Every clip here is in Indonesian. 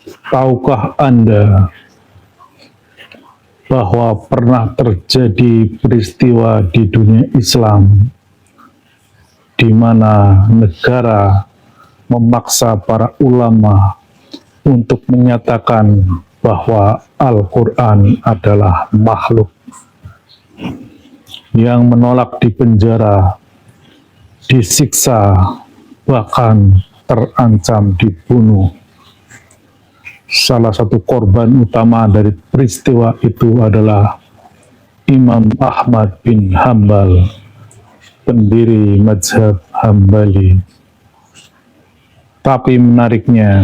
Tahukah Anda bahwa pernah terjadi peristiwa di dunia Islam di mana negara memaksa para ulama untuk menyatakan bahwa Al-Quran adalah makhluk, yang menolak dipenjara, disiksa, bahkan terancam dibunuh. Salah satu korban utama dari peristiwa itu adalah Imam Ahmad bin Hambal, pendiri mazhab Hambali. Tapi menariknya,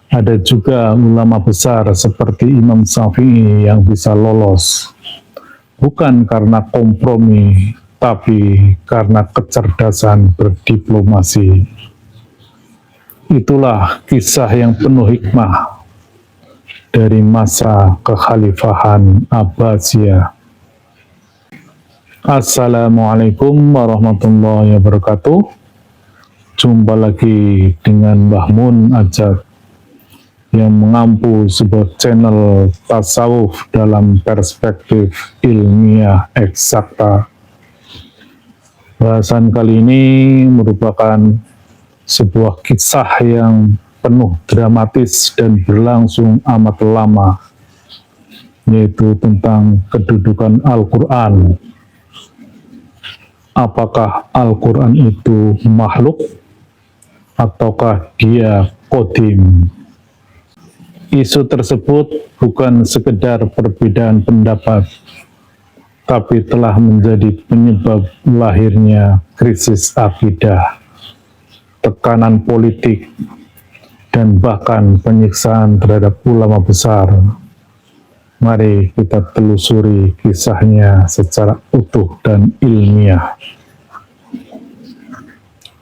ada juga ulama besar seperti Imam Syafi'i yang bisa lolos, bukan karena kompromi, tapi karena kecerdasan berdiplomasi. Itulah kisah yang penuh hikmah dari masa kekhalifahan Abbasiyah. Assalamualaikum warahmatullahi wabarakatuh. Jumpa lagi dengan Mbah Mun Ajak yang mengampu sebuah channel tasawuf dalam perspektif ilmiah eksakta. Bahasan kali ini merupakan sebuah kisah yang penuh dramatis dan berlangsung amat lama, yaitu tentang kedudukan Al-Quran. Apakah Al-Quran itu makhluk ataukah dia qadim? Isu tersebut bukan sekedar perbedaan pendapat, tapi telah menjadi penyebab lahirnya krisis akidah, tekanan politik, dan bahkan penyiksaan terhadap ulama besar. Mari kita telusuri kisahnya secara utuh dan ilmiah.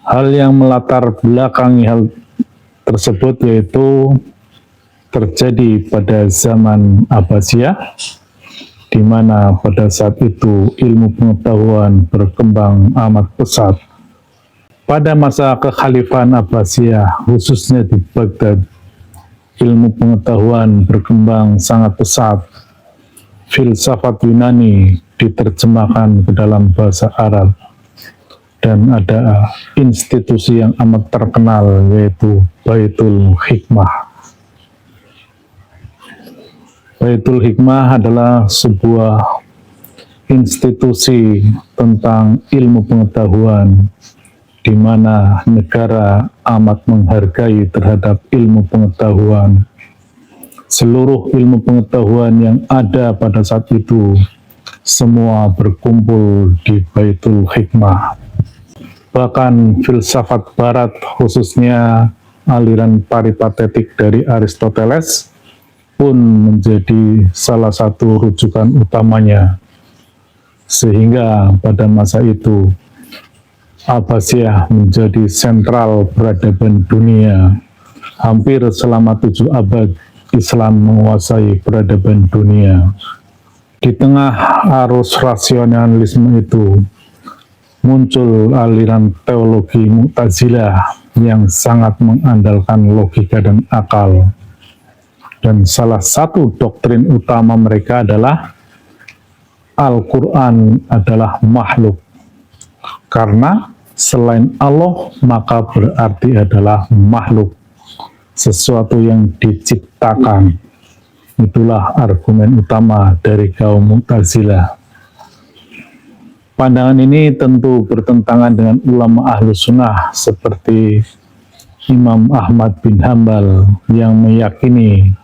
Hal yang melatar belakangi hal tersebut yaitu terjadi pada zaman Abbasiyah, di mana pada saat itu ilmu pengetahuan berkembang amat pesat. Pada masa kekhalifahan Abbasiyah, khususnya di Baghdad, ilmu pengetahuan berkembang sangat pesat. Filsafat Yunani diterjemahkan ke dalam bahasa Arab, dan ada institusi yang amat terkenal yaitu Baitul Hikmah. Baitul Hikmah adalah sebuah institusi tentang ilmu pengetahuan, di mana negara amat menghargai terhadap ilmu pengetahuan. Seluruh ilmu pengetahuan yang ada pada saat itu semua berkumpul di Baitul Hikmah. Bahkan filsafat barat, khususnya aliran paripatetik dari Aristoteles, pun menjadi salah satu rujukan utamanya. Sehingga pada masa itu Abbasiyah menjadi sentral peradaban dunia. Hampir selama 7 abad Islam menguasai peradaban dunia. Di tengah arus rasionalisme itu muncul aliran teologi Mu'tazilah yang sangat mengandalkan logika dan akal. Dan salah satu doktrin utama mereka adalah Al-Quran adalah makhluk. Karena selain Allah, maka berarti adalah makhluk, sesuatu yang diciptakan. Itulah argumen utama dari kaum Mu'tazilah. Pandangan ini tentu bertentangan dengan ulama Ahlus Sunnah seperti Imam Ahmad bin Hambal yang meyakini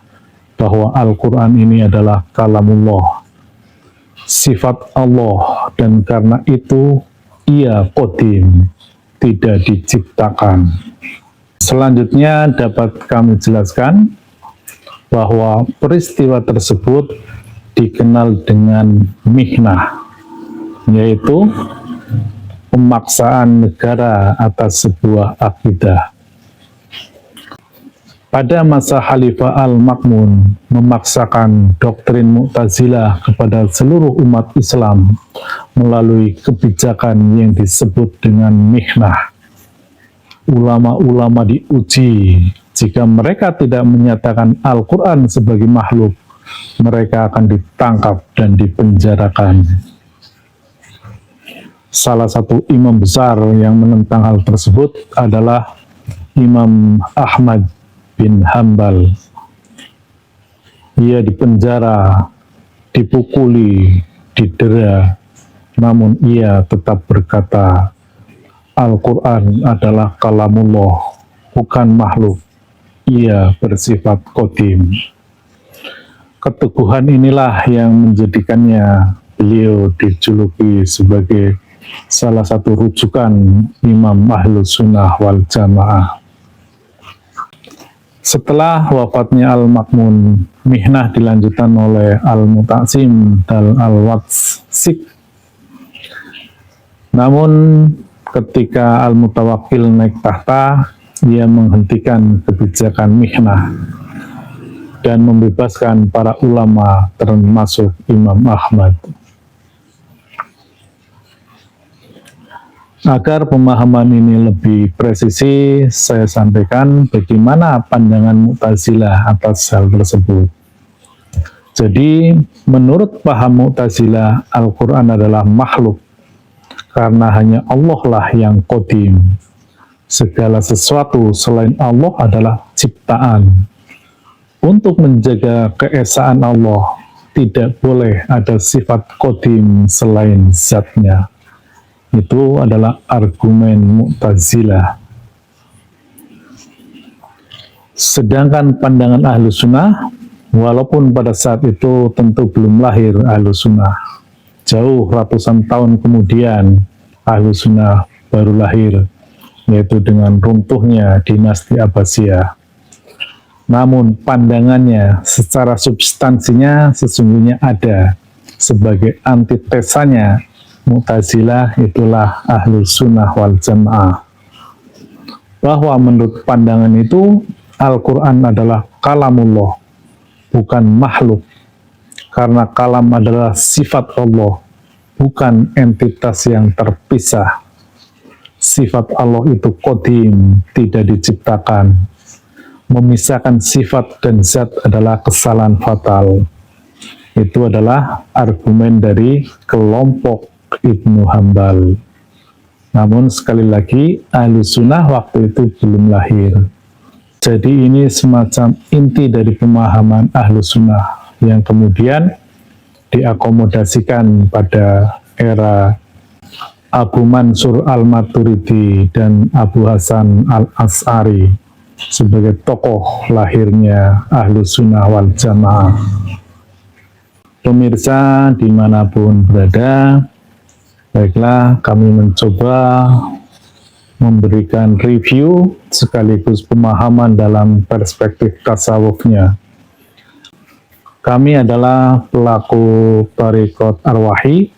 bahwa Al-Quran ini adalah kalamullah, sifat Allah, dan karena itu ia qadim, tidak diciptakan. Selanjutnya dapat kami jelaskan bahwa peristiwa tersebut dikenal dengan mihnah, yaitu pemaksaan negara atas sebuah akidah. Pada masa Khalifah Al-Ma'mun memaksakan doktrin Mu'tazilah kepada seluruh umat Islam melalui kebijakan yang disebut dengan mihnah. Ulama-ulama diuji Jika mereka tidak menyatakan Al-Quran sebagai makhluk, mereka akan ditangkap dan dipenjarakan. Salah satu imam besar yang menentang hal tersebut adalah Imam Ahmad bin Hambal. Ia dipenjara, dipukuli, didera, namun ia tetap berkata, Al-Quran adalah kalamullah, bukan makhluk. Ia bersifat qadim. Keteguhan inilah yang menjadikannya beliau dijuluki sebagai salah satu rujukan Imam Ahlus Sunnah wal Jamaah. Setelah wafatnya Al-Ma'mun, mihnah dilanjutkan oleh Al-Muta'sim dan Al-Watsik. Namun ketika Al-Mutawakkil naik tahta, ia menghentikan kebijakan mihnah dan membebaskan para ulama termasuk Imam Ahmad. Agar pemahaman ini lebih presisi, saya sampaikan bagaimana pandangan Mu'tazilah atas hal tersebut. Jadi, menurut paham Mu'tazilah, Al-Quran adalah makhluk, karena hanya Allah lah yang qadim. Segala sesuatu selain Allah adalah ciptaan. Untuk menjaga keesaan Allah, tidak boleh ada sifat qadim selain zatnya. Itu adalah argumen Mu'tazilah. Sedangkan pandangan Ahlus Sunnah, walaupun pada saat itu tentu belum lahir Ahlus Sunnah, jauh ratusan tahun kemudian Ahlus Sunnah baru lahir, yaitu dengan runtuhnya dinasti Abbasiyah. Namun pandangannya secara substansinya sesungguhnya ada. Sebagai antitesanya Mu'tazilah itulah Ahlus Sunnah wal Jamaah. Bahwa menurut pandangan itu Al-Quran adalah kalamullah, bukan makhluk. Karena kalam adalah sifat Allah, bukan entitas yang terpisah. Sifat Allah itu qadim, tidak diciptakan. Memisahkan sifat dan zat adalah kesalahan fatal. Itu adalah argumen dari kelompok Ibnu Hambal. Namun sekali lagi, Ahlus Sunnah waktu itu belum lahir. Jadi ini semacam inti dari pemahaman Ahlus Sunnah yang kemudian diakomodasikan pada era Abu Mansur Al-Maturidi dan Abu Hasan Al-As'ari sebagai tokoh lahirnya Ahlus Sunnah wal Jamaah. Pemirsa dimanapun berada, baiklah kami mencoba memberikan review sekaligus pemahaman dalam perspektif tasawufnya. Kami adalah pelaku Thariqat Arwahi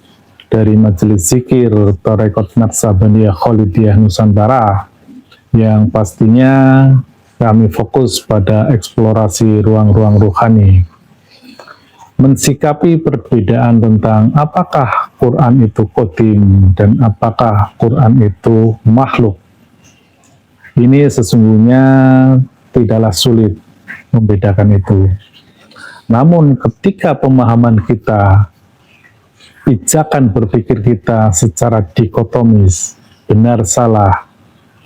dari Majelis Zikir Thariqat Naqsabandiyah Khalidiyah Nusantara, yang pastinya kami fokus pada eksplorasi ruang-ruang rohani, mensikapi perbedaan tentang apakah Quran itu qadim dan apakah Quran itu makhluk. Ini sesungguhnya tidaklah sulit membedakan itu. Namun ketika pemahaman kita, pijakan berpikir kita secara dikotomis, benar salah,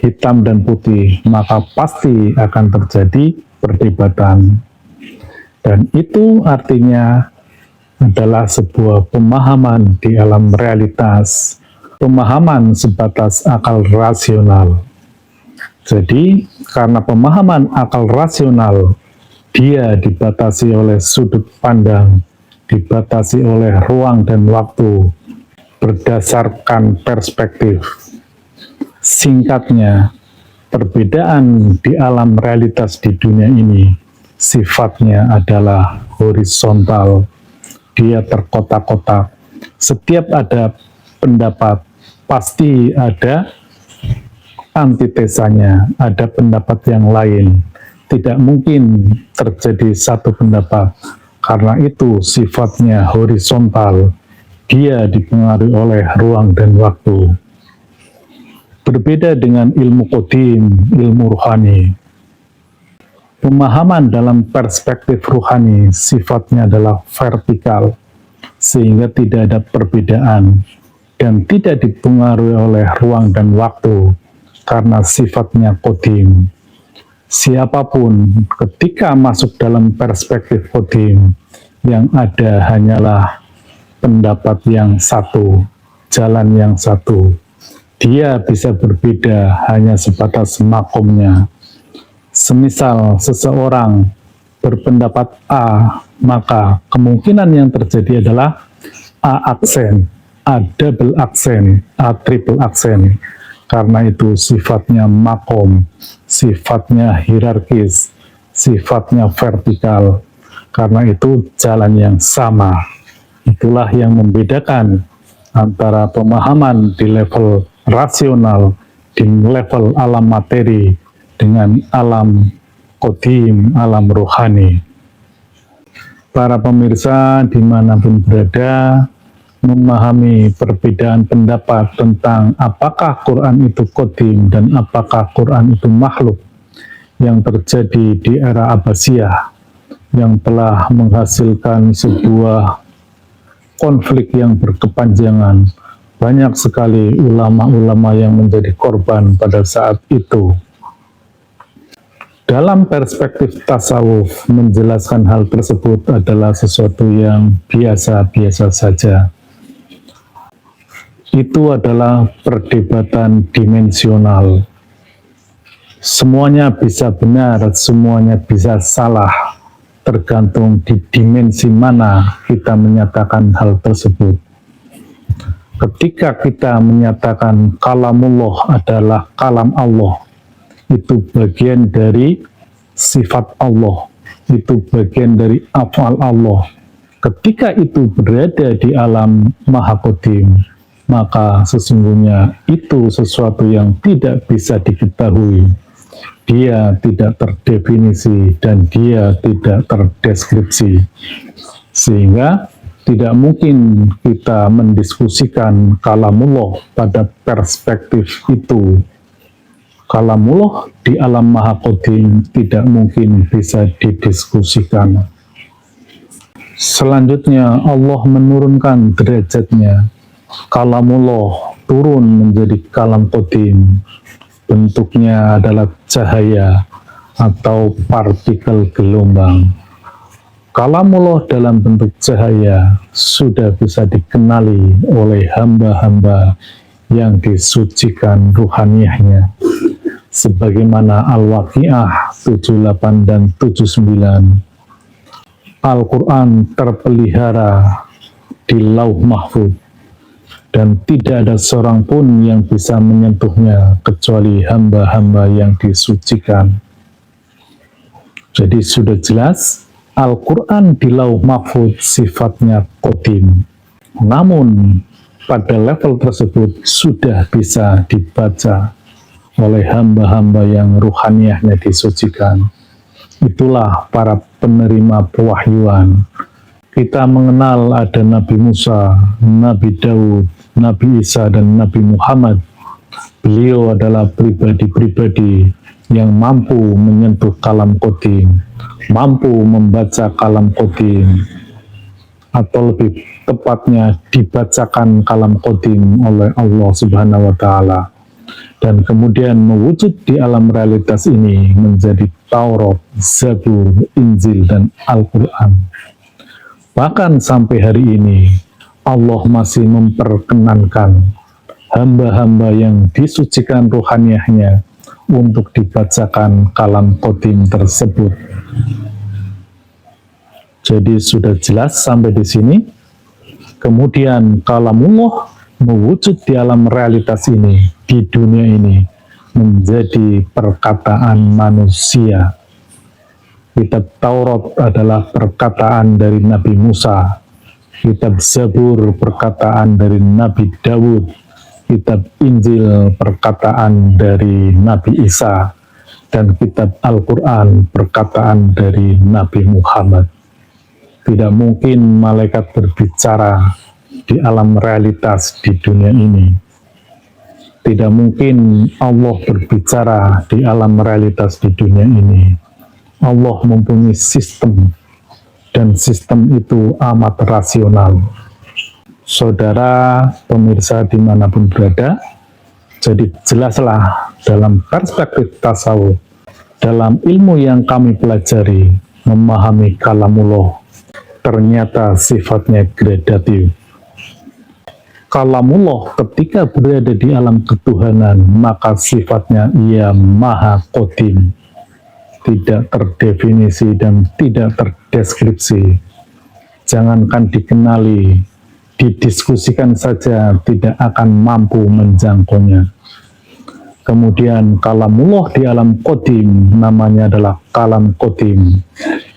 hitam dan putih, maka pasti akan terjadi perdebatan. Dan itu artinya adalah sebuah pemahaman di alam realitas, pemahaman sebatas akal rasional. Jadi, karena pemahaman akal rasional, dia dibatasi oleh sudut pandang, dibatasi oleh ruang dan waktu, berdasarkan perspektif. Singkatnya, perbedaan di alam realitas di dunia ini sifatnya adalah horizontal. Dia terkotak-kotak. Setiap ada pendapat, pasti ada antitesanya, ada pendapat yang lain. Tidak mungkin terjadi satu pendapat. Karena itu sifatnya horizontal. Dia dipengaruhi oleh ruang dan waktu. Berbeda dengan ilmu qadim, ilmu rohani. Pemahaman dalam perspektif ruhani sifatnya adalah vertikal, sehingga tidak ada perbedaan dan tidak dipengaruhi oleh ruang dan waktu karena sifatnya qadim. Siapapun ketika masuk dalam perspektif qadim, yang ada hanyalah pendapat yang satu, jalan yang satu. Dia bisa berbeda hanya sebatas makomnya. Semisal seseorang berpendapat A, maka kemungkinan yang terjadi adalah A aksen, A double aksen, A triple aksen. Karena itu sifatnya makom, sifatnya hierarkis, sifatnya vertikal. Karena itu jalan yang sama. Itulah yang membedakan antara pemahaman di level rasional, di level alam materi, dengan alam qadim, alam rohani. Para pemirsa dimanapun berada, memahami perbedaan pendapat tentang apakah Quran itu qadim dan apakah Quran itu makhluk yang terjadi di era Abbasiyah, yang telah menghasilkan sebuah konflik yang berkepanjangan. Banyak sekali ulama-ulama yang menjadi korban pada saat itu. Dalam perspektif tasawuf, menjelaskan hal tersebut adalah sesuatu yang biasa-biasa saja. Itu adalah perdebatan dimensional. Semuanya bisa benar, semuanya bisa salah, tergantung di dimensi mana kita menyatakan hal tersebut. Ketika kita menyatakan kalamullah adalah kalam Allah, itu bagian dari sifat Allah, itu bagian dari af'al Allah. Ketika itu berada di alam maha qadim, maka sesungguhnya itu sesuatu yang tidak bisa diketahui. Dia tidak terdefinisi dan dia tidak terdeskripsi. Sehingga tidak mungkin kita mendiskusikan kalamullah pada perspektif itu. Kalamullah di alam maha qadim tidak mungkin bisa didiskusikan. Selanjutnya Allah menurunkan derajatnya. Kalamullah turun menjadi kalam qadim. Bentuknya adalah cahaya atau partikel gelombang. Kalamullah dalam bentuk cahaya sudah bisa dikenali oleh hamba-hamba yang disucikan ruhaniyahnya. Sebagaimana Al-Waqi'ah 78 dan 79. Al-Quran terpelihara di Lauh Mahfuz dan tidak ada seorang pun yang bisa menyentuhnya kecuali hamba-hamba yang disucikan. Jadi sudah jelas Al-Quran di Lauh Mahfuz sifatnya qadim. Namun pada level tersebut sudah bisa dibaca oleh hamba-hamba yang ruhaniyahnya disucikan. Itulah para penerima pewahyuan. Kita mengenal ada Nabi Musa, Nabi Daud, Nabi Isa, dan Nabi Muhammad. Beliau adalah pribadi-pribadi yang mampu menyentuh kalam qadim, mampu membaca kalam qadim, atau lebih tepatnya dibacakan kalam qadim oleh Allah Subhanahu wa Ta'ala. Dan kemudian mewujud di alam realitas ini menjadi Taurat, Zabur, Injil, dan Al-Quran. Bahkan sampai hari ini, Allah masih memperkenankan hamba-hamba yang disucikan ruhaniyahnya untuk dibacakan kalam qadim tersebut. Jadi sudah jelas sampai di sini. Kemudian kalamullah mewujud di alam realitas ini, di dunia ini, menjadi perkataan manusia. Kitab Taurat adalah perkataan dari Nabi Musa, kitab Zabur perkataan dari Nabi Daud, kitab Injil perkataan dari Nabi Isa, dan kitab Al-Quran perkataan dari Nabi Muhammad. Tidak mungkin malaikat berbicara di alam realitas di dunia ini. Tidak mungkin Allah berbicara di alam realitas di dunia ini. Allah mempunyai sistem, dan sistem itu amat rasional. Saudara pemirsa dimanapun berada, jadi jelaslah dalam perspektif tasawuf, dalam ilmu yang kami pelajari, memahami kalamullah, ternyata sifatnya gradatif. Kalamullah ketika berada di alam ketuhanan, maka sifatnya ia maha qadim, tidak terdefinisi dan tidak terdeskripsi. Jangankan dikenali, didiskusikan saja tidak akan mampu menjangkaunya. Kemudian kalamullah di alam qadim, namanya adalah kalam qadim.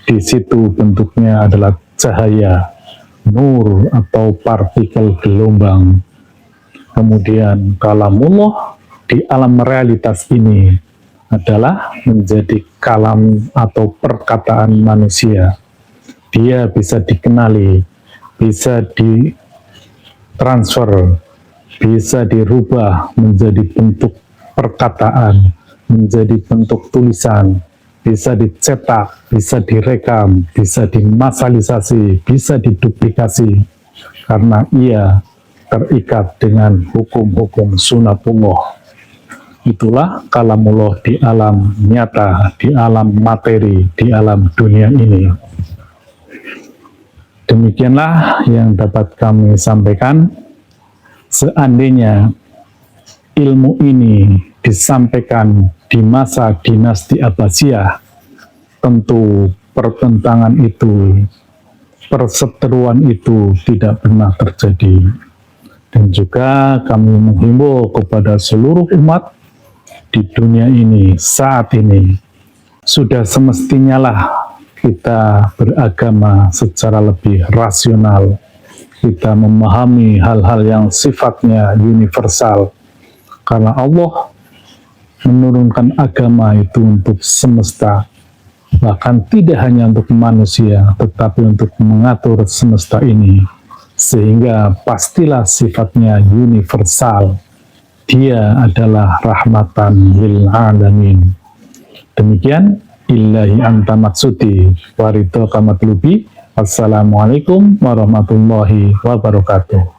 Di situ bentuknya adalah cahaya, nur atau partikel gelombang. Kemudian kalamullah di alam realitas ini adalah menjadi kalam atau perkataan manusia. Dia bisa dikenali, bisa ditransfer, bisa dirubah menjadi bentuk perkataan, menjadi bentuk tulisan, bisa dicetak, bisa direkam, bisa dimasalisasi, bisa diduplikasi, karena ia terikat dengan hukum-hukum sunatullah. Itulah kalamullah di alam nyata, di alam materi, di alam dunia ini. Demikianlah yang dapat kami sampaikan. Seandainya ilmu ini disampaikan di masa dinasti Abbasiyah, tentu pertentangan itu, perseteruan itu tidak pernah terjadi. Dan juga kami menghimbau kepada seluruh umat di dunia ini saat ini, sudah semestinya lah kita beragama secara lebih rasional. Kita memahami hal-hal yang sifatnya universal, karena Allah menurunkan agama itu untuk semesta, bahkan tidak hanya untuk manusia, tetapi untuk mengatur semesta ini, sehingga pastilah sifatnya universal. Dia adalah rahmatan lil alamin. Demikian, illahi anta maksudi waridho kamatlubi. Assalamualaikum warahmatullahi wabarakatuh.